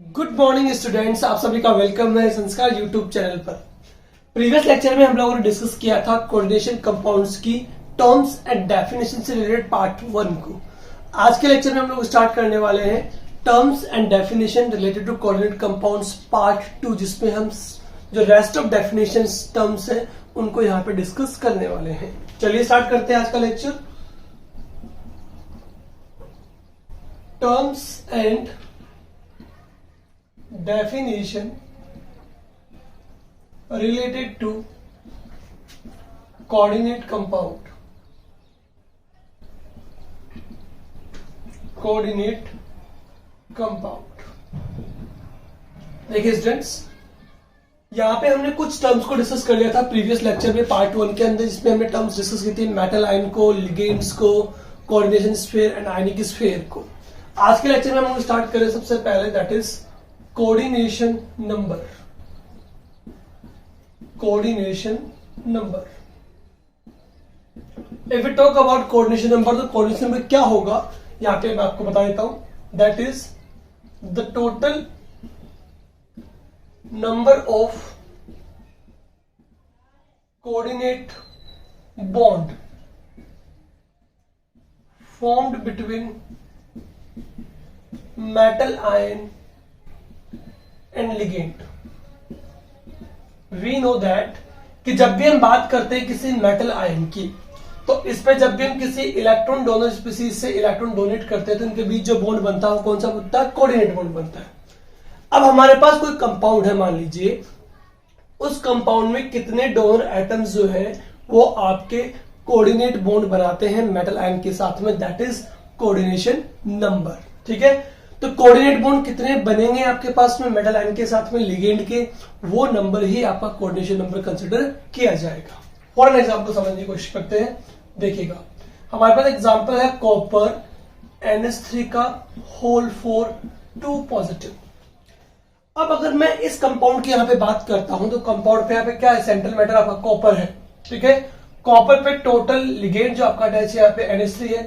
Good morning students, आप सभी का वेलकम है संस्कार यूट्यूब चैनल पर। प्रीवियस लेक्चर में हम लोगों ने डिस्कस किया था कोऑर्डिनेशन कंपाउंड्स की टर्म्स एंड डेफिनेशन से रिलेटेड पार्ट 1 को। आज के लेक्चर में हम लोग स्टार्ट करने वाले हैं terms and definition related to coordinate compounds part 2, जिसमें हम जो रेस्ट ऑफ डेफिनेशन टर्म्स है उनको यहाँ पे डिस्कस करने वाले हैं। चलिए स्टार्ट करते हैं आज का lecture. Terms and definition related to coordinate compound। coordinate compound देखिए स्टूडेंट्स, यहाँ पे हमने कुछ टर्म्स को डिस्कस कर लिया था प्रीवियस लेक्चर में पार्ट 1 के अंदर, जिसमें हमने टर्म्स डिस्कस की थी मेटल आयन को, लिगेंड्स को, coordination sphere and ionic sphere को। आज के लेक्चर में हम स्टार्ट करें सबसे पहले, that is coordination number. Coordination number, if you talk about coordination number, तो कोऑर्डिनेशन नंबर क्या होगा यहां पे मैं आपको बता देता हूं। That is the total number of coordinate bond formed between metal ion and ligand. We know that कि जब भी हम बात करते हैं किसी मेटल आयन की, तो इस पे जब भी हम किसी इलेक्ट्रॉन डोनर स्पीसीज से इलेक्ट्रॉन डोनेट करते हैं तो इनके बीच जो बॉन्ड बनता है वो कौन सा बनता है? कोऑर्डिनेट बॉन्ड बनता है। अब हमारे पास कोई कंपाउंड है, मान लीजिए, उस कंपाउंड में कितने डोनर एटम्स जो है वो आपके कोऑर्डिनेट बॉन्ड बनाते हैं मेटल आयन के साथ में, दैट इज कोऑर्डिनेशन नंबर। ठीक है, तो कोऑर्डिनेट बॉन्ड कितने बनेंगे आपके पास में मेटल आयन के साथ में लिगेंड के, वो नंबर ही आपका कोऑर्डिनेशन नंबर कंसिडर किया जाएगा। फॉर एन एग्जांपल समझने की कोशिश करते हैं। देखिएगा, हमारे पास एग्जांपल है कॉपर NH3 का होल 4 2 पॉजिटिव। अब अगर मैं इस कंपाउंड की यहां पे बात करता हूं, तो कंपाउंड पे यहां पे क्या है? सेंट्रल मेटल आपका कॉपर है। ठीक है, कॉपर पे टोटल लिगेंड जो आपका अटैच है यहाँ पे NH3 है।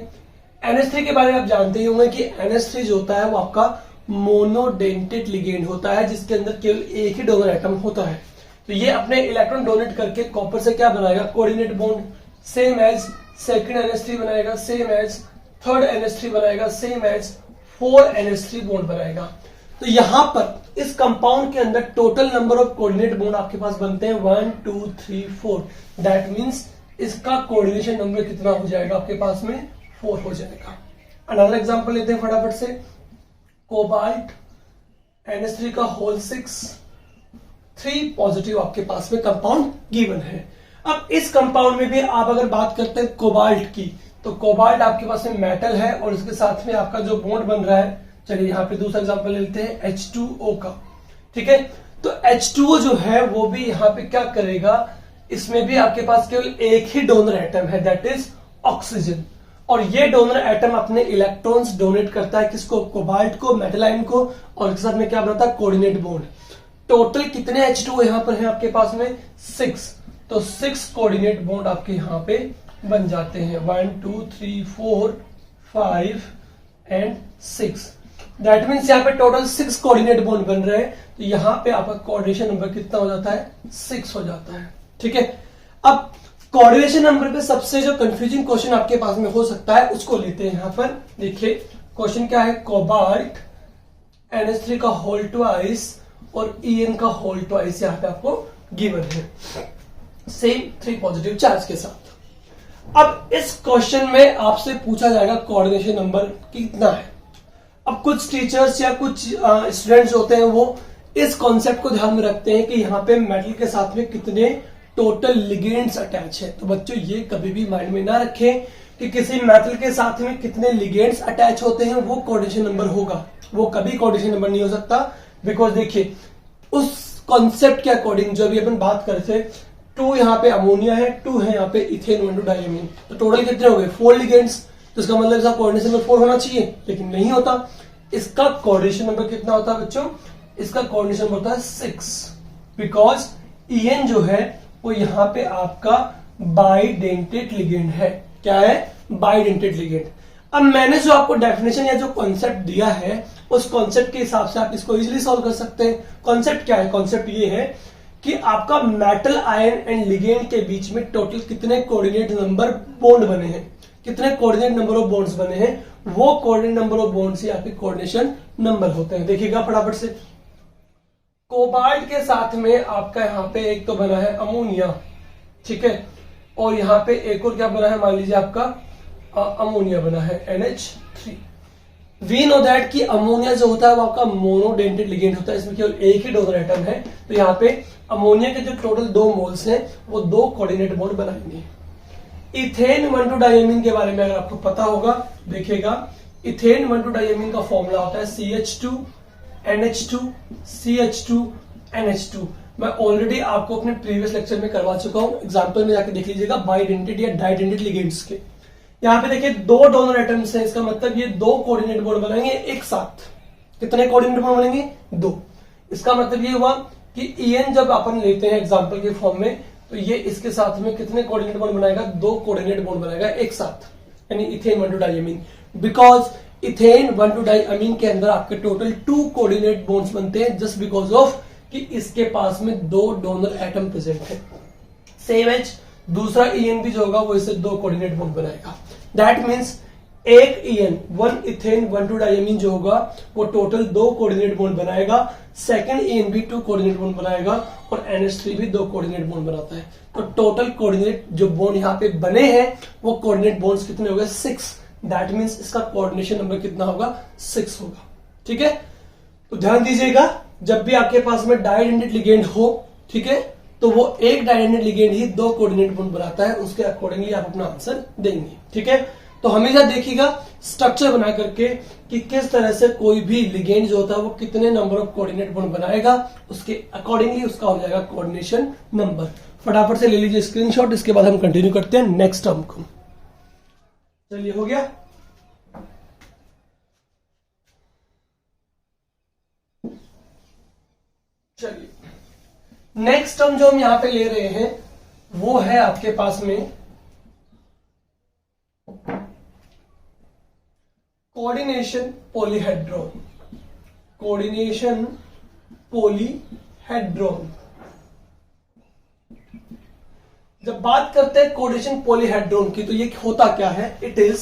NH3 के बारे में आप जानते ही होंगे कि NH3 जो होता है वो आपका मोनोडेंटेड लिगेंड होता है, जिसके अंदर केवल एक ही डोनर एटम होता है। तो ये अपने इलेक्ट्रॉन डोनेट करके कॉपर से क्या बनाएगा? Coordinate bond, same as second NH3 बनाएगा, सेम एज थर्ड NH3 बनाएगा, सेम एज 4 NH3 बॉन्ड बनाएगा। तो यहां पर इस कंपाउंड के अंदर total number of coordinate bond आपके पास बनते हैं 1 2 3 4। दैट मीन्स इसका कोऑर्डिनेशन नंबर कितना हो जाएगा आपके पास में? 4 हो जाएगा। अनदर एग्जांपल लेते हैं फटाफट से। कोबाल्ट NH3 का होल 6 3 पॉजिटिव आपके पास में कंपाउंड गिवन है। अब इस कंपाउंड में भी आप अगर बात करते हैं कोबाल्ट की, तो कोबाल्ट आपके पास में मेटल है और इसके साथ में आपका जो बॉन्ड बन रहा है, चलिए यहाँ पे दूसरा एग्जांपल लेते हैं H2O का। ठीक है, तो H2O जो है वो भी यहाँ पे क्या करेगा? इसमें भी आपके पास केवल एक ही डोनर एटम है, दैट इज ऑक्सीजन। और ये डोनर एटम अपने इलेक्ट्रॉन्स डोनेट करता है किसको? कोबाल्ट को, मेटल आयन को, और इसके साथ में क्या बनाता है? Coordinate bond. टोटल कितने H2O यहां पर है आपके पास में? 6। तो 6 कोऑर्डिनेट बॉन्ड आपके यहां पे बन जाते हैं, 1 2 3 4 5 एंड 6। दैट मीन्स यहाँ पे टोटल 6 कोऑर्डिनेट बॉन्ड बन रहे हैं। तो यहां पे आपका कोऑर्डिनेशन नंबर कितना हो जाता है? 6 हो जाता है। ठीक है, अब कोऑर्डिनेशन नंबर पे सबसे जो कंफ्यूजिंग क्वेश्चन आपके पास में हो सकता है उसको लेते हैं यहां पर। देखिए क्वेश्चन क्या है? कोबाल्ट NH3 का होल ट्वाइस और En का होल ट्वाइस यहाँ पे आपको गिवन है, सेम 3 पॉजिटिव चार्ज के साथ। अब इस क्वेश्चन में आपसे पूछा जाएगा कोऑर्डिनेशन नंबर कितना है। अब कुछ टीचर्स या कुछ स्टूडेंट्स होते हैं वो इस कॉन्सेप्ट को ध्यान में रखते हैं कि यहाँ पे मेटल के साथ में कितने टोटल लिगेंड्स अटैच है। तो बच्चों ये कभी भी माइंड में ना रखें कि किसी मेटल के साथ में कितने लिगेंड्स अटैच होते हैं वो कोऑर्डिनेशन नंबर होगा। वो कभी कोऑर्डिनेशन नंबर नहीं हो सकता, बिकॉज देखिए उस कॉन्सेप्ट के अकॉर्डिंग जो अभी अपन बात कर रहे थे, 2 यहाँ पे अमोनिया है, 2 है यहाँ पे इथेन 1 2 डायमीन, तो टोटल कितने हो गए? 4 लिगेंड्स। तो इसका मतलब इसका कोऑर्डिनेशन नंबर 4 होना चाहिए, लेकिन नहीं होता। इसका कोऑर्डिनेशन नंबर कितना होता है बच्चों? इसका कोऑर्डिनेशन नंबर होता है 6, बिकॉज En जो है वो यहाँ पे आपका बाइडेंटेड लिगेंड है। क्या है? Bidentate ligand. अब मैंने जो आपको डेफिनेशन या जो कॉन्सेप्ट दिया है उस कॉन्सेप्ट के हिसाब से आप इसको इजीली सॉल्व कर सकते हैं। कॉन्सेप्ट क्या है? कॉन्सेप्ट ये है कि आपका मेटल आयन एंड लिगेंड के बीच में टोटल कितने कोऑर्डिनेट नंबर बॉन्ड बने हैं, कितने कोऑर्डिनेट नंबर ऑफ बॉन्ड्स बने हैं, वो कोऑर्डिनेट नंबर ऑफ बॉन्ड्स ही आपके कोऑर्डिनेशन नंबर होते हैं। देखिएगा फटाफट से, कोबाल्ट के साथ में आपका यहाँ पे एक तो बना है अमोनिया, ठीक है, और यहाँ पे एक और क्या बना है, मान लीजिए आपका अमोनिया बना है NH3। वी नो दैट कि अमोनिया जो होता है वो आपका मोनोडेंटेड लिगेंड होता है, इसमें केवल एक ही डोनर एटम है। तो यहाँ पे अमोनिया के जो टोटल 2 मोल्स हैं वो 2 कोऑर्डिनेट बॉन्ड बनाएंगे। इथेन 1,2-डाइमीन के बारे में अगर आपको पता होगा, देखिएगा इथेन 1,2-डाइमीन का फॉर्मूला होता है CH2 NH2 CH2 NH2। मैं ऑलरेडी आपको अपने प्रीवियस लेक्चर में करवा चुका हूं, एग्जांपल में जाके देख लीजिएगा बाइडेंटेड या डाइडेंटेड लिगेंड्स के। यहाँ पे देखिए 2 डोनर एटम्स हैं, इसका मतलब ये 2 कोऑर्डिनेट बॉन्ड बनाएंगे एक साथ। कितने कोऑर्डिनेट बॉन्ड बनेंगे? 2। इसका मतलब ये हुआ कि EN जब अपन लेते हैं एग्जांपल के फॉर्म में, तो ये इसके साथ में कितने कोऑर्डिनेट बॉन्ड बनाएगा? 2 कोऑर्डिनेट बॉन्ड बनाएगा एक साथ, यानी इथेन 1,2-डाइमीन। बिकॉज इथेन 1,2-डाइमीन के अंदर आपके टोटल 2 कोऑर्डिनेट बॉन्ड्स बनते हैं, जस्ट बिकॉज ऑफ कि इसके पास में 2 डोनर एटम प्रेजेंट है। सेम एज दूसरा EN भी जो होगा वो इससे 2 कोऑर्डिनेट बॉन्ड बनाएगा। दैट मीन्स एक EN 1 इथेन 1,2-डाइमीन जो होगा वो टोटल 2 कोऑर्डिनेट बॉन्ड बनाएगा। सेकंड EN भी 2 कोऑर्डिनेट बॉन्ड बनाएगा और NH3 भी 2 कोऑर्डिनेट बॉन्ड बनाता है। तो टोटल कोऑर्डिनेट जो बॉन्ड यहाँ पे बने हैं वो कोऑर्डिनेट बॉन्ड्स कितने हो गए? 6। दैट मीन्स इसका कोऑर्डिनेशन नंबर कितना होगा? 6 होगा। ठीक है, तो ध्यान दीजिएगा, जब भी आपके पास में डाइडेंटेड लिगेंड हो, ठीक है, तो वो एक डाइडेंटेड लिगेंड ही 2 कोऑर्डिनेट बॉन्ड बनाता है, उसके अकॉर्डिंगली आप अपना आंसर देंगे। ठीक है, तो हमेशा देखिएगा स्ट्रक्चर बना करके कि किस तरह से कोई भी लिगेंड जो होता है वो कितने नंबर ऑफ कोऑर्डिनेट बॉन्ड बनाएगा, उसके अकॉर्डिंगली उसका हो जाएगा कोऑर्डिनेशन नंबर। फटाफट से ले लीजिए स्क्रीनशॉट, इसके बाद हम कंटिन्यू करते हैं नेक्स्ट टर्म को। चलिए, हो गया। चलिए, नेक्स्ट टर्म जो हम यहां पे ले रहे हैं वो है आपके पास में कोऑर्डिनेशन पॉलीहेड्रॉन। Coordination polyhedron. जब बात करते हैं कोऑर्डिनेशन पॉलीहेड्रॉन की, तो ये होता क्या है? It is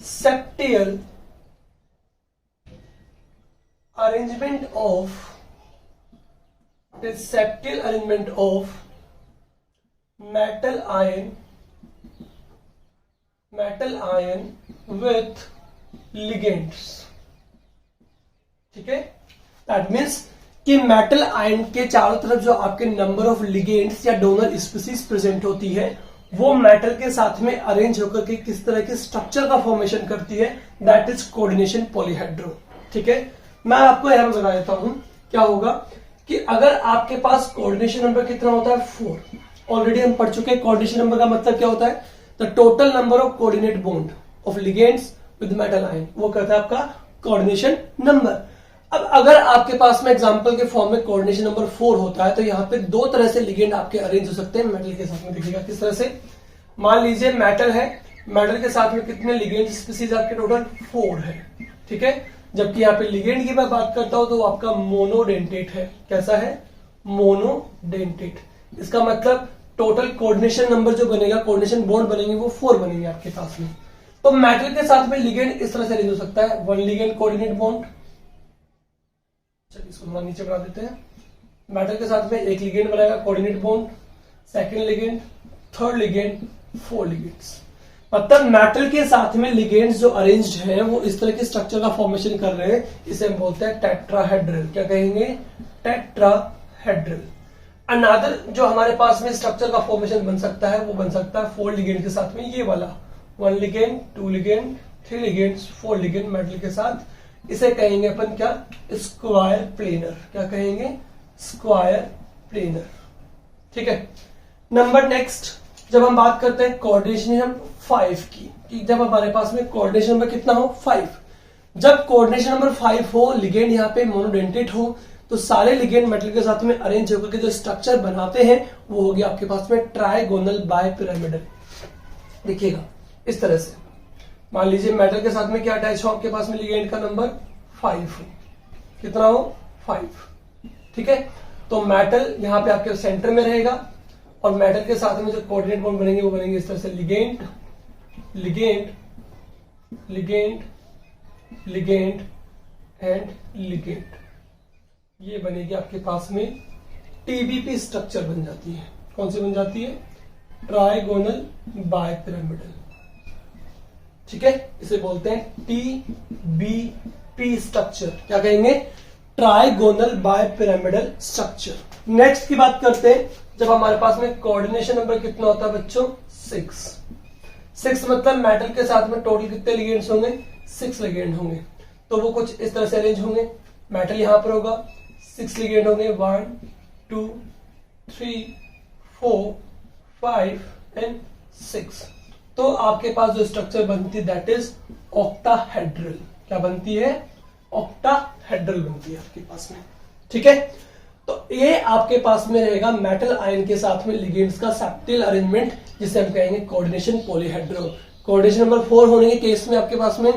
spatial arrangement of metal ion with ligands। ठीक है, दैट मीन्स कि मेटल आयन के चारों तरफ जो आपके नंबर ऑफ लिगेंड्स या डोनर स्पीसीज प्रेजेंट होती है वो मेटल के साथ में अरेंज होकर के किस तरह के स्ट्रक्चर का फॉर्मेशन करती है, दैट इज कोऑर्डिनेशन पॉलीहेड्रॉन। ठीक है, मैं आपको यहां बता देता हूं क्या होगा कि अगर आपके पास कोऑर्डिनेशन नंबर कितना होता है? 4। ऑलरेडी हम पढ़ चुके हैं कोऑर्डिनेशन नंबर का मतलब क्या होता है? The total number of coordinate bond of ligands with metal ion, वो कहता है आपका कोऑर्डिनेशन नंबर। अब अगर आपके पास में एग्जांपल के फॉर्म में कोऑर्डिनेशन नंबर 4 होता है, तो यहाँ पे 2 तरह से लिगेंड आपके अरेंज हो सकते हैं मेटल के साथ में। देखिएगा किस तरह से, मान लीजिए मेटल है, मेटल के साथ में कितने लिगेंड स्पीसीज आपके? टोटल 4 है। ठीक है, जबकि यहाँ पे लिगेंड की मैं बात करता हूं तो आपका मोनोडेंटेट है। कैसा है? मोनोडेंटेट। इसका मतलब टोटल कोऑर्डिनेशन नंबर जो बनेगा, कोऑर्डिनेशन बॉन्ड बनेंगे वो 4 बनेंगे आपके पास में। तो मेटल के साथ में लिगेंड इस तरह से अरेंज हो सकता है, 1 लिगेंड कोऑर्डिनेट बॉन्ड। चलिए इसको नीचे बढ़ा देते हैं। मेटल के साथ में 1 लिगेंड बनाएगा coordinate bond, second ligand, third ligand, 4 ligands. मतलब मेटल के साथ में लिगेंड्स जो अरेंज्ड हैं वो इस तरह के स्ट्रक्चर का फॉर्मेशन कर रहे हैं, इसे हम बोलते हैं टेट्राहेड्रल। क्या कहेंगे? टेट्राहेड्रल। अनदर जो हमारे पास में स्ट्रक्चर का फॉर्मेशन बन सकता है वो बन सकता है 4 लिगेंड के साथ में, ये वाला 1 ligand, 2 ligand, 3 ligands, 4 ligand metal के साथ। इसे कहेंगे अपन क्या? Square planar. क्या कहेंगे? Square planar. ठीक है, नंबर नेक्स्ट, जब हम बात करते हैं कोऑर्डिनेशन 5 की, कि जब हमारे पास में कोऑर्डिनेशन नंबर कितना हो? 5। जब कोऑर्डिनेशन नंबर 5 हो, लिगेंड यहाँ पे मोनोडेंटेट हो, तो सारे लिगेंड मेटल के साथ में अरेंज होकर के जो स्ट्रक्चर बनाते हैं वो हो गया आपके पास में ट्राइगोनल बाइपिरामिडल। देखिएगा इस तरह से, मान लीजिए मेटल के साथ में क्या अटैच हो आपके पास में, लिगेंड का नंबर 5 हो, कितना हो 5, ठीक है। तो मेटल यहाँ पे आपके सेंटर में रहेगा और मेटल के साथ में जो कोऑर्डिनेट बॉन्ड बनेंगे वो बनेंगे इस तरह से, ligand ligand ligand ligand and ligand, ये बनेगी आपके पास में टीबीपी स्ट्रक्चर बन जाती है। कौन सी बन जाती है, ट्राइगोनल बाइपिरामिडल, ठीक है, इसे बोलते हैं टीबीपी स्ट्रक्चर, क्या कहेंगे, ट्राइगोनल बाइपिरामिडल स्ट्रक्चर। नेक्स्ट की बात करते हैं, जब हमारे पास में कोऑर्डिनेशन नंबर कितना होता है बच्चों, 6 मतलब मेटल के साथ में टोटल कितने लिगेंड्स होंगे, 6 लिगेंड होंगे। तो वो कुछ इस तरह से अरेंज होंगे, मेटल यहां पर होगा, 6 लिगेंड होंगे, 1 2 3 4 5 एंड 6। तो आपके पास जो स्ट्रक्चर बनती है दैट इज ऑक्टाहेड्रल, क्या बनती है, ऑक्टाहेड्रल बनती है आपके पास में, ठीक है। तो ये आपके पास में रहेगा मेटल आयन के साथ में लिगेंड्स का सेप्टियल अरेंजमेंट, जिसे हम कहेंगे कोऑर्डिनेशन पॉलीहेड्रल। कोऑर्डिनेशन नंबर 4 होने के केस में आपके पास में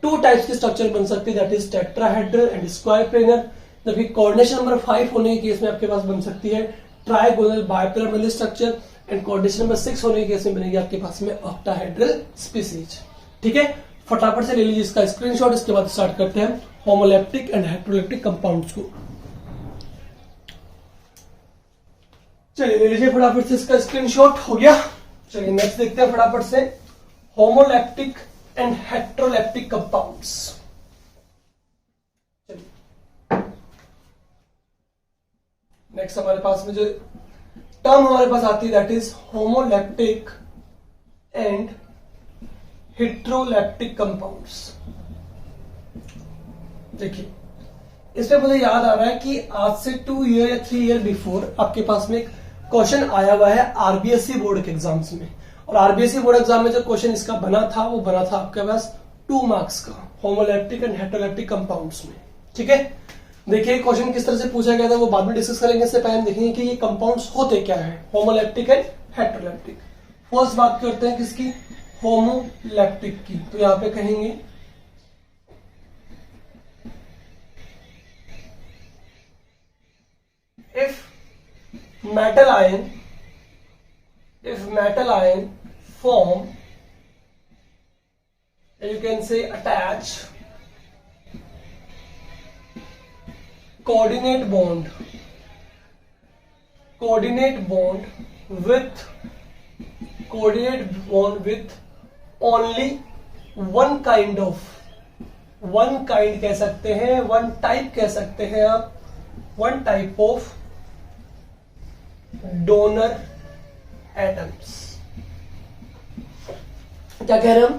2 टाइप्स की स्ट्रक्चर बन सकती है, that is tetrahedral and square planar. जबकि कोऑर्डिनेशन नंबर 5 होने के केस में आपके पास बन सकती है trigonal bipyramidal structure, and coordination number 6 होने के केस में बनेगी आपके पास में ऑक्टाहेड्रल स्पीसीज, ठीक है। फटाफट से ले लीजिए इसका स्क्रीनशॉट, इसके बाद स्टार्ट करते हैं होमोलैप्टिक एंड हेटेरोलैप्टिक कंपाउंड्स को। चलिए ले लीजिए फटाफट से इसका स्क्रीनशॉट, हो गया। चलिए नेक्स्ट देखते हैं फटाफट से होमोलैप्टिक एंड हेटेरोलैप्टिक कंपाउंड्स। चलिए नेक्स्ट हमारे पास में जो टर्म हमारे पास आती है that is homoleptic and heteroleptic compounds. देखिए इसमें मुझे याद आ रहा है कि आज से 2 ईयर या 3 ईयर बिफोर आपके पास में एक क्वेश्चन आया हुआ है आरबीएससी बोर्ड के एग्जाम्स में, और आरबीएससी बोर्ड एग्जाम में जो क्वेश्चन इसका बना था वो बना था आपके पास 2 मार्क्स का, होमोलैप्टिक एंड हेटेरोलैप्टिक कंपाउंड्स में, ठीक है। देखिए क्वेश्चन किस तरह से पूछा गया था वो बाद में डिस्कस करेंगे, इससे पहले देखेंगे कि ये कंपाउंड्स होते क्या है, होमोलैप्टिक एंड हेटेरोलैप्टिक। फर्स्ट बात करते हैं किसकी, होमोलैप्टिक की। तो यहां पे कहेंगे if metal ion form, you can say attach coordinate bond with only one kind कह सकते हैं, one type कह सकते हैं आप, one type of donor atoms. क्या कह रहे हैं हम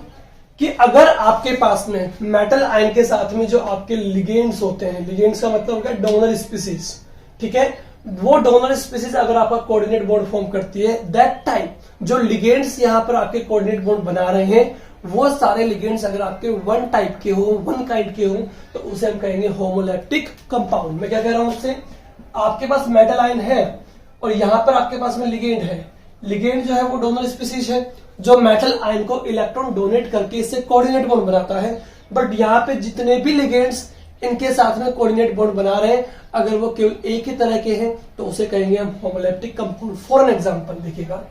कि अगर आपके पास में मेटल आयन के साथ में जो आपके लिगेंड्स होते हैं, लिगेंड्स का मतलब क्या, डोनर स्पीसीज, ठीक है, वो डोनर स्पीसीज अगर आपका कोऑर्डिनेट बॉन्ड फॉर्म करती है, दैट टाइम जो लिगेंड्स यहां पर आपके कोऑर्डिनेट बॉन्ड बना रहे हैं वो सारे लिगेंड्स अगर आपके वन टाइप के हो, वन काइंड के हो, तो उसे हम कहेंगे होमोलैप्टिक कंपाउंड। मैं क्या कह रहा हूं आपसे, आपके पास मेटल आयन है और यहां पर आपके पास में लिगेंड है, लिगेंड जो है वो डोनर स्पीसीज है जो मेटल आयन को इलेक्ट्रॉन डोनेट करके इससे कोऑर्डिनेट बॉन्ड बनाता है। बट यहाँ पे जितने भी लिगेंड्स इनके साथ में कोऑर्डिनेट बॉन्ड बना रहे हैं, अगर वो केवल एक ही तरह के हैं तो उसे कहेंगे हम homoleptic compound. For an example देखिएगा,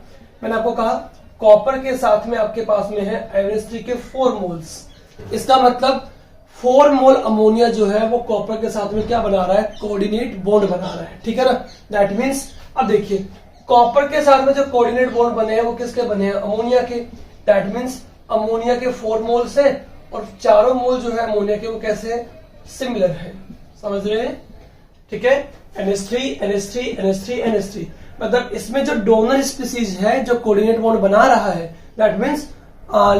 मैंने आपको कहा कॉपर के साथ में आपके पास में है NH3 के 4 मोल्स, इसका मतलब 4 मोल अमोनिया जो है वो कॉपर के साथ में क्या बना रहा है, कोऑर्डिनेट बॉन्ड बना रहा है, ठीक है ना। दैट मीन्स अब देखिए कॉपर के साथ में जो कोऑर्डिनेट बॉन्ड बने हैं वो किसके बने हैं, अमोनिया के। दैट मीन्स अमोनिया के 4 मोल्स हैं और चारों मोल जो है अमोनिया के वो कैसे है, सिमिलर है, समझ रहे हैं, ठीक है। NH3 NH3 NH3 NH3 मतलब इसमें जो डोनर स्पीसीज है जो कोऑर्डिनेट बॉन्ड बना रहा है, दैट मीन्स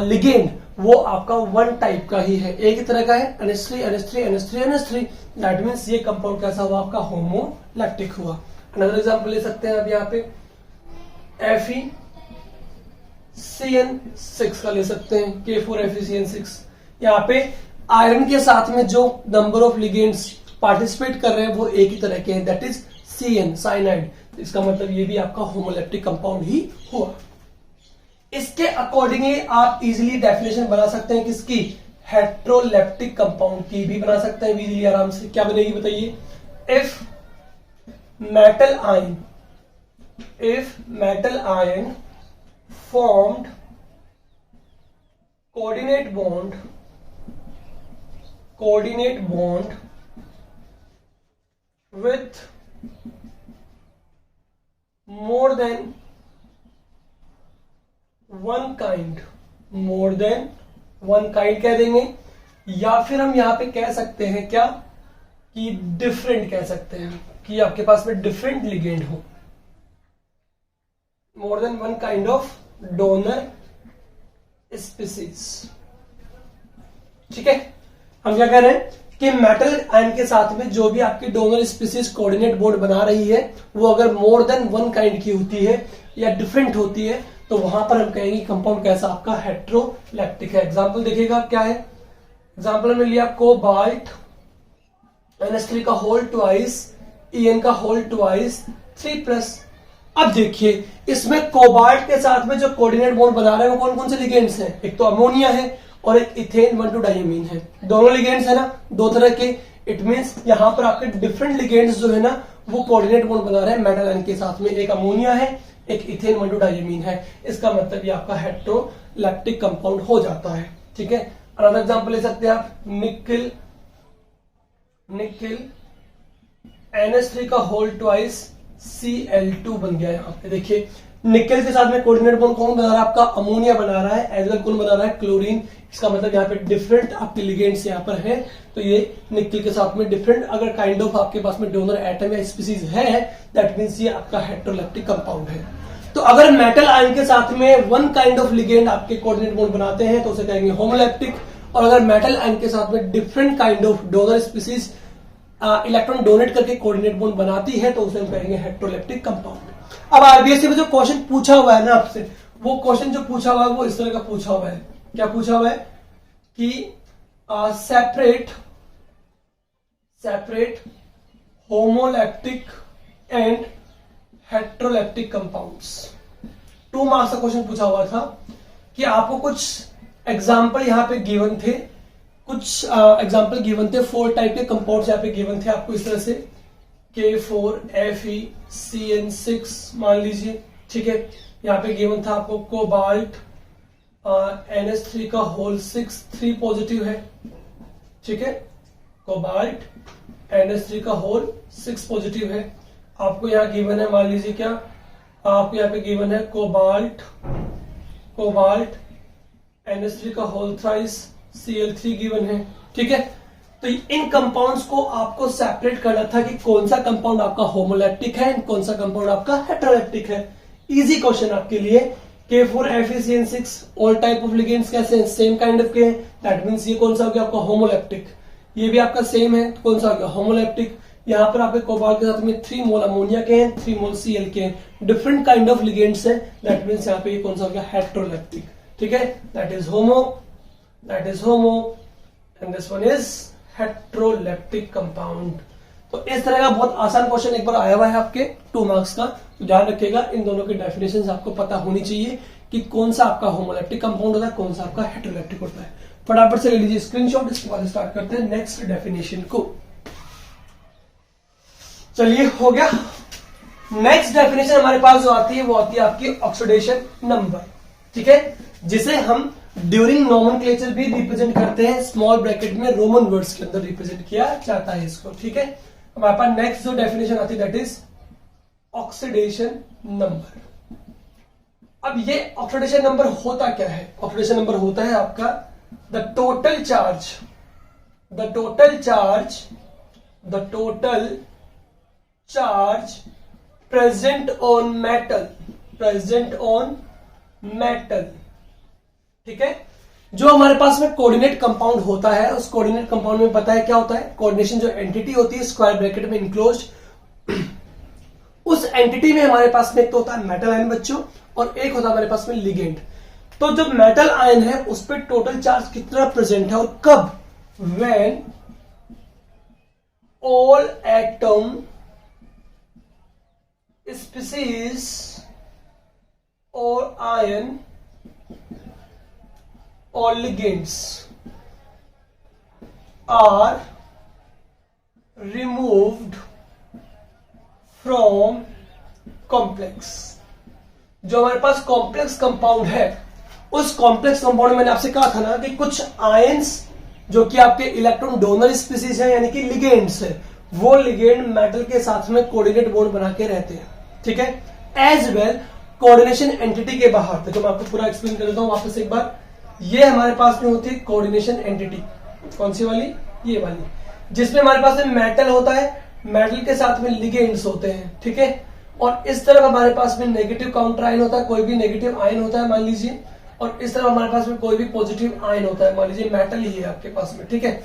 लिगेंड वो आपका वन टाइप का ही है, एक ही तरह का है, NH3 NH3 NH3 NH3। That means ये कंपाउंड कैसा हुआ आपका, होमोलैप्टिक हुआ। अनदर एग्जांपल ले सकते हैं अब यहाँ पे FeCN6 का ले सकते हैं, K4FeCN6। यहाँ पे आयरन के साथ में जो नंबर ऑफ लिगेंड्स पार्टिसिपेट कर रहे हैं वो एक ही तरह के हैं, दैट इज CN साइनाइड। इसका मतलब ये भी आपका होमोलैप्टिक कंपाउंड ही हुआ। इसके अकॉर्डिंगली आप इजीली डेफिनेशन बना सकते हैं किसकी, हेट्रोलेप्टिक कंपाउंड की भी बना सकते हैं इजीली आराम से। क्या बनेगी बताइए, if metal ion formed coordinate bond with more than one kind कह देंगे, या फिर हम यहां पे कह सकते हैं क्या कि डिफरेंट कह सकते हैं कि आपके पास में डिफरेंट लिगेंड हो, more than one kind of donor species. ठीक है, हम क्या कह रहे हैं कि मेटल आयन के साथ में जो भी आपकी डोनर स्पीसीज कोऑर्डिनेट बॉन्ड बना रही है वो अगर मोर देन वन काइंड की होती है या डिफरेंट होती है तो वहां पर हम कहेंगे कंपाउंड कैसा आपका हेट्रोलैक्टिक है। एग्जांपल देखिएगा क्या है, एग्जांपल में लिया कोबाल्ट NH3 का होल ट्वाइस En का होल ट्वाइस 3+। अब देखिए इसमें कोबाल्ट के साथ में जो कोऑर्डिनेट बॉन्ड बना रहे हैं वो कौन कौन से लिगेंड्स हैं, एक तो अमोनिया है और एक इथेन 1,2-डाइमीन है, दोनों लिगेंड्स है ना दो तरह के। इट मींस यहां पर आपके डिफरेंट लिगेंड्स जो है ना वो कोऑर्डिनेट बॉन्ड बना रहे हैं मेटल आयन के साथ में, एक अमोनिया है एक इथेन 1,2-डाइमीन है। इसका मतलब ये आपका हेट्रोलैक्टिक कंपाउंड हो जाता है। ठीक है, अनदर एग्जांपल ले सकते हैं आप, निकिल NH3 का होल ट्वाइस Cl2 बन गया। यहाँ पे देखिए निकेल के साथ में कोऑर्डिनेट बॉन्ड कौन बना रहा है आपका, अमोनिया बना रहा है, एज वेल कौन बना रहा है, क्लोरीन। इसका मतलब यहाँ पे डिफरेंट आपके लिगेंड्स यहाँ पर है, तो ये निकेल के साथ में डिफरेंट अगर काइंड ऑफ आपके पास में डोनर एटम या स्पीसीज है दैट मींस ये आपका हेट्रोलैक्टिक कंपाउंड है। तो अगर मेटल आयन के साथ में वन काइंड ऑफ लिगेंड आपके कोऑर्डिनेट बॉन्ड बनाते हैं तो उसे कहेंगे होमोलैप्टिक, और अगर मेटल आयन के साथ में different kind of donor species electron donate करके कोऑर्डिनेट बॉन्ड बनाती है तो उसे हम कहेंगे हेट्रोलैप्टिक कंपाउंड। अब आरबीएससी में जो क्वेश्चन पूछा हुआ है ना आपसे, वो क्वेश्चन जो पूछा हुआ है वो इस तरह का पूछा हुआ है। क्या पूछा हुआ है कि separate homoleptic and heteroleptic compounds. 2 marks का क्वेश्चन पूछा हुआ था कि आपको कुछ एग्जाम्पल यहां पे गिवन थे, कुछ एग्जाम्पल गिवन थे, 4 टाइप के कंपाउंड्स यहाँ पे गिवन थे आपको इस तरह से, K4FeCN6 मान लीजिए। ठीक है, यहाँ पे गिवन था आपको कोबाल्ट NH3 का होल 6 3 पॉजिटिव है। ठीक है, कोबाल्ट NH3 का होल 6 पॉजिटिव है। आपको यहाँ गिवन है, मान लीजिए क्या आपको यहाँ पे गिवन है कोबाल्ट NH3 का होल थ्राइस Cl3 गिवन है। ठीक है, तो इन कंपाउंड्स को आपको सेपरेट करना था कि कौन सा कंपाउंड आपका होमोलैप्टिक है, कौन सा कंपाउंड आपका हेट्रोलैप्टिक है। इजी क्वेश्चन आपके लिए। K4FeCN6 all type of ligands कैसे हैं, सेम काइंड ऑफ के हैं, दैट मींस ये कौन सा हो गया आपका होमोलैप्टिक। ये भी आपका सेम है, कौन सा हो गया होमोलैप्टिक। यहाँ पर आपके कोबाल्ट के साथ में 3 मोल अमोनिया के हैं, 3 मोल Cl के हैं, डिफरेंट काइंड ऑफ लिगेंड्स है, दैट मींस यहाँ पे ये कौन सा हो गया हेट्रोलैप्टिक। ठीक है, that is homo and this one is heteroleptic compound. तो इस तरह का बहुत आसान क्वेश्चन एक बार आया हुआ है आपके 2 मार्क्स का, तो ध्यान रखिएगा इन दोनों की डेफिनेशन आपको पता होनी चाहिए कि कौन सा आपका होमोलैप्टिक कंपाउंड होता है, कौन सा आपका हेट्रोलैप्टिक होता है। फटाफट से ले लीजिए स्क्रीनशॉट, इसके बाद स्टार्ट करते हैं नेक्स्ट डेफिनेशन को। चलिए हो गया। नेक्स्ट डेफिनेशन हमारे पास जो आती है वो आती है आपकी ऑक्सीडेशन नंबर। ठीक है, जिसे हम ड्यूरिंग नॉमेनक्लेचर भी रिप्रेजेंट करते हैं, स्मॉल ब्रैकेट में रोमन वर्ड्स के अंदर रिप्रेजेंट किया जाता है इसको। ठीक है, हमारे पास नेक्स्ट जो डेफिनेशन आती है दैट इज ऑक्सीडेशन नंबर। अब ये ऑक्सीडेशन नंबर होता क्या है, ऑक्सीडेशन नंबर होता है आपका the total charge present on metal. ठीक है, जो हमारे पास में कोऑर्डिनेट कंपाउंड होता है उस कोऑर्डिनेट कंपाउंड में पता है क्या होता है, कोऑर्डिनेशन जो एंटिटी होती है स्क्वायर ब्रैकेट में इनक्लोज्ड, उस एंटिटी में हमारे पास में एक तो होता है मेटल आयन बच्चों, और एक होता है हमारे पास में लिगेंड। तो जब मेटल आयन है उस पर टोटल चार्ज कितना प्रेजेंट है और कब, व्हेन ऑल एटम स्पीसीज और ion or ligands are removed from complex। जो हमारे पास कॉम्प्लेक्स कंपाउंड है, उस कॉम्प्लेक्स कंपाउंड में मैंने आपसे कहा था ना कि कुछ आयंस जो कि आपके इलेक्ट्रॉन डोनर स्पीसीज है यानी कि लिगेंड्स है, वो लिगेंड मेटल के साथ में कोऑर्डिनेट बॉन्ड बना के रहते हैं, ठीक है। एज वेल कोऑर्डिनेशन एंटिटी के बाहर, तो मैं आपको पूरा एक्सप्लेन कर देता हूं वापस एक बार। ये हमारे पास में होती है कोऑर्डिनेशन एंटिटी, कौन सी वाली, ये वाली, जिसमें हमारे पास में मेटल होता है, मेटल के साथ में लिगेंड्स होते हैं, ठीक है। और इस तरफ हमारे पास में नेगेटिव काउंटर आयन होता है, कोई भी नेगेटिव आयन होता है मान लीजिए, और इस तरफ हमारे पास में कोई भी पॉजिटिव आयन होता है, मान लीजिए मेटल ही है आपके पास में, ठीक है।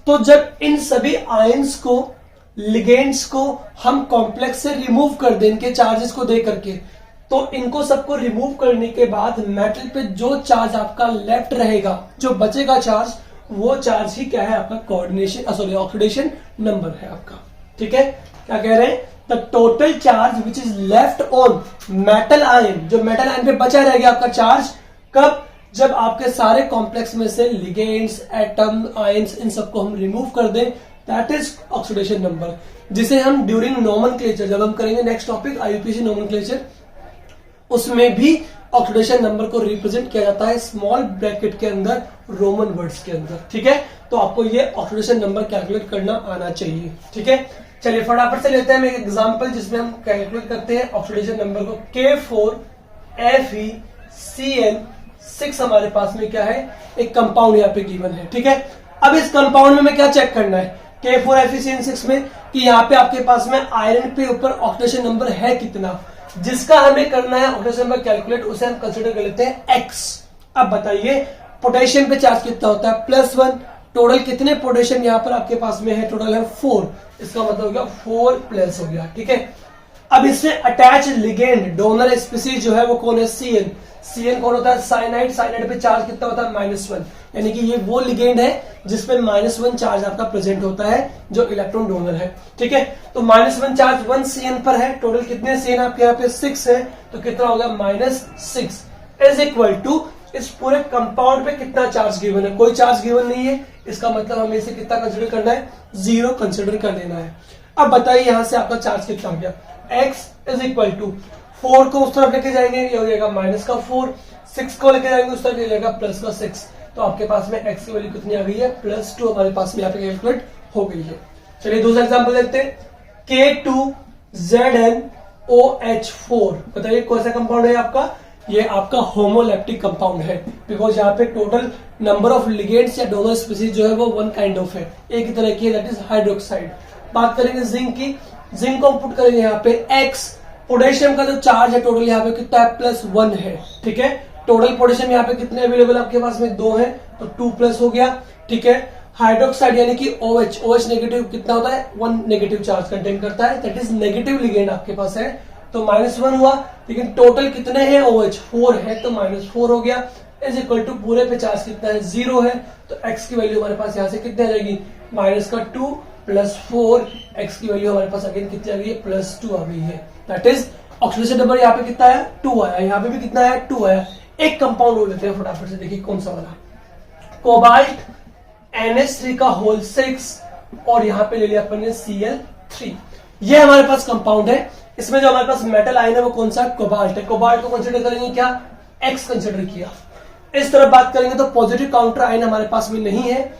तो जब इन सभी आयंस को, लिगेंड्स को हम कॉम्प्लेक्स से रिमूव कर दें इनके चार्जेस को दे करके, तो इनको सबको रिमूव करने के बाद मेटल पे जो चार्ज आपका लेफ्ट रहेगा, जो बचेगा चार्ज, वो चार्ज ही क्या है आपका कोऑर्डिनेशन सॉरी ऑक्सीडेशन नंबर है आपका, ठीक है। क्या कह रहे हैं, the total charge which is left on metal ion, जो मेटल आयन पे बचा रहेगा आपका चार्ज, कब, जब आपके सारे कॉम्प्लेक्स में से लिगेंड्स, एटम, आयंस, इन सबको हम रिमूव कर दें, दैट इज ऑक्सीडेशन नंबर, जिसे हम ड्यूरिंग नोमेनक्लेचर, जब हम करेंगे नेक्स्ट टॉपिक आईयूपीएसी नोमेनक्लेचर, उसमें भी ऑक्सीडेशन नंबर को रिप्रेजेंट किया जाता है स्मॉल ब्रैकेट के अंदर, रोमन वर्ड्स के अंदर, ठीक है। तो आपको ये ऑक्सीडेशन नंबर कैलकुलेट करना आना चाहिए, ठीक है। चलिए फटाफट से लेते हैं एक एग्जांपल जिसमें हम कैलकुलेट करते हैं ऑक्सीडेशन नंबर को। K4FeCl6 हमारे पास में क्या है, एक कंपाउंड यहाँ पे गिवन है, ठीक है। अब इस कंपाउंड में क्या चेक करना है K4FeCl6 में, कि यहाँ पे आपके पास में आयरन पे ऊपर ऑक्सीडेशन नंबर है कितना, जिसका हमें करना है ऑक्सीडेशन नंबर कैलकुलेट, उसे हम कंसिडर कर लेते हैं X। अब बताइए पोटेशियम पे चार्ज कितना होता है, +1, टोटल कितने पोटेशियम यहाँ पर आपके पास में है, टोटल है 4, इसका मतलब हो गया 4+ हो गया, ठीक है। अब इससे अटैच लिगेंड, डोनर स्पीसीज जो है वो कौन है, Cl। Cl कौन होता है, साइनाइड। साइनाइड पे चार्ज कितना होता है, -1, यानी कि ये वो लिगेंड है जिसपे -1 चार्ज आपका प्रेजेंट होता है, जो इलेक्ट्रॉन डोनर है, ठीक है। तो -1 चार्ज 1 Cn पर है, टोटल कितने Cn आपके यहाँ पे 6 है, तो कितना हो गया -6 इज इक्वल टू इस पूरे कंपाउंड पे कितना चार्ज गिवन है, कोई चार्ज गिवन नहीं है, इसका मतलब हमें इसे कितना कंसिडर करना है, 0 कंसिडर कर लेना है। अब बताइए यहां से आपका चार्ज कितना हो गया, x इज इक्वल टू 4 को उस तरफ लेके जाएंगे, ये हो जाएगा -4, 6 को लेके जाएंगे उस तरफ, ये जाएगा +6, तो आपके पास में x की वैल्यू कितनी आ गई है, +2 हमारे पास में यहाँ पे कैलकुलेट हो गई है। चलिए दूसरा एग्जाम्पल देखते हैं, K2ZnOH4, बताइए कौन सा कंपाउंड है आपका, ये आपका होमोलैप्टिक कंपाउंड है, बिकॉज यहाँ पे टोटल नंबर ऑफ लिगेंड्स या डोनर स्पीसीज जो है वो 1 काइंड ऑफ है, एक ही तरह की है, दैट इज हाइड्रोक्साइड। बात करेंगे जिंक की, जिंक को पुट करेंगे यहाँ पे X, पोटेशियम का जो चार्ज है टोटल यहाँ पे कितना है, +1 है, ठीक है। टोटल पोटेशियम यहाँ पे कितने अवेलेबल आपके पास में, 2 है, तो 2+ हो गया, ठीक है। हाइड्रोक्साइड यानी कि OH नेगेटिव कितना होता है, 1 नेगेटिव चार्ज कंटेन करता है, दैट इज नेगेटिव लिगेंड आपके पास है, तो -1 हुआ, लेकिन टोटल कितने हैं, OH 4 है, तो -4 हो गया, इज इक्वल टू पूरे पे चार्ज कितना है, 0 है, तो x की वैल्यू हमारे पास यहाँ से कितनी आ जाएगी, -2 + 4, x की वैल्यू हमारे पास अगेन कितनी आ गई है, +2 आ गई है, दैट इज ऑक्सीडेशन नंबर यहाँ पे कितना आया, 2 आया, यहाँ पे भी कितना आया, 2 आया। एक कंपाउंड हो लेते हैं फटाफट से, देखिए कौन सा वाला, कोबाल्ट NH3 का होल 6, और यहाँ पे ले लिया अपन ने Cl3, ये हमारे पास कंपाउंड है। इसमें जो हमारे पास मेटल आयन है वो कौन सा, कोबाल्ट है। कोबाल्ट को कंसिडर करेंगे क्या, X कंसिडर किया। इस तरफ बात करेंगे तो पॉजिटिव काउंटर आयन हमारे पास में नहीं है,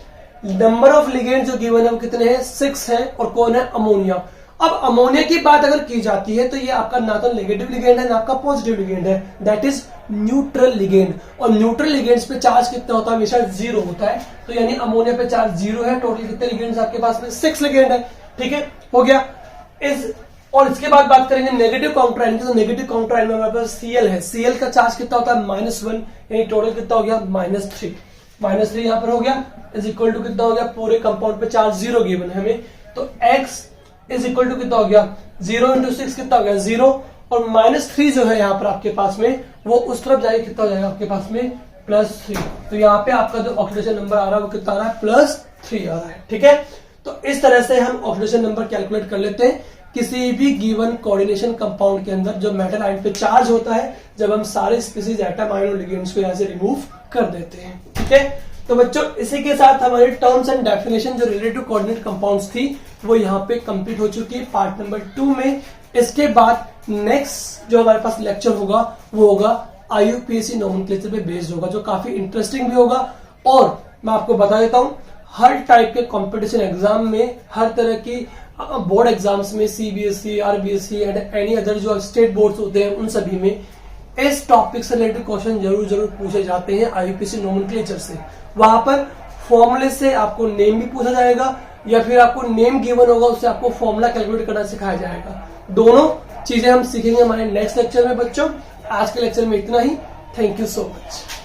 नंबर ऑफ लिगेंड जो गिवन है वो कितने हैं, 6 है, और कौन है, अमोनिया। अब अमोनिया की बात अगर की जाती है तो ये आपका ना तो नेगेटिव लिगेंड है ना आपका पॉजिटिव लिगेंड है, दैट इज न्यूट्रल लिगेंड, और न्यूट्रल लिगेंड्स पे चार्ज कितना होता है, हमेशा 0 होता है, तो यानी अमोनिया पे चार्ज 0 है। टोटल कितने लिगेंड्स आपके पास में, 6 लिगेंड है, ठीक है, हो गया। और इसके बाद बात करेंगे नेगेटिव काउंटर आयन की, तो नेगेटिव काउंटर आयन में हमारे पास Cl है, Cl का चार्ज कितना होता है, -1, यानी टोटल कितना हो गया, -3, -3 यहां पर हो गया, इज इक्वल टू कितना हो गया, पूरे कंपाउंड पे चार्ज 0 गिवन है हमें, तो x इज इक्वल टू कितना हो गया, 0 × 6 कितना हो गया, 0, और -3 जो है यहाँ पर आपके पास में वो उस तरफ जाएगा, कितना हो जाएगा आपके पास में, +3, तो यहाँ पे आपका जो ऑक्सीडेशन नंबर आ रहा है वो कितना आ रहा है, +3 आ रहा है, ठीक है। तो इस तरह से हम ऑक्सीडेशन नंबर कैलकुलेट कर लेते हैं किसी भी गिवन कोऑर्डिनेशन कंपाउंड के अंदर जो मेटल आयन पे चार्ज होता है, जब हम सारे स्पीसीज, एटम, आयन और लिगेंड्स को यहाँ से रिमूव कर देते हैं। ठीक है। तो बच्चों इसी के साथ हमारी टर्म्स एंड डेफिनेशन जो रिलेटेड टू कोऑर्डिनेट कंपाउंड्स थी वो यहाँ पे कंप्लीट हो चुकी है पार्ट नंबर 2 में। इसके बाद नेक्स्ट जो हमारे पास लेक्चर होगा वो होगा IUPAC नोमेनक्लेचर पे बेस्ड होगा, जो काफी इंटरेस्टिंग भी होगा। और मैं आपको बता देता हूँ हर टाइप के कंपटीशन एग्जाम में, हर तरह की बोर्ड एग्जाम्स में, CBSE, RBSE and any other जो स्टेट बोर्ड्स होते हैं उन सभी में इस टॉपिक से रिलेटेड क्वेश्चन जरूर पूछे जाते हैं IUPAC नोमेनक्लेचर से। वहां पर फॉर्मूले से आपको नेम भी पूछा जाएगा या फिर आपको नेम गिवन होगा उससे आपको फॉर्मूला कैलकुलेट करना सिखाया जाएगा। दोनों चीजें हम सीखेंगे हमारे नेक्स्ट लेक्चर में बच्चों। आज के लेक्चर में इतना ही। Thank you so much.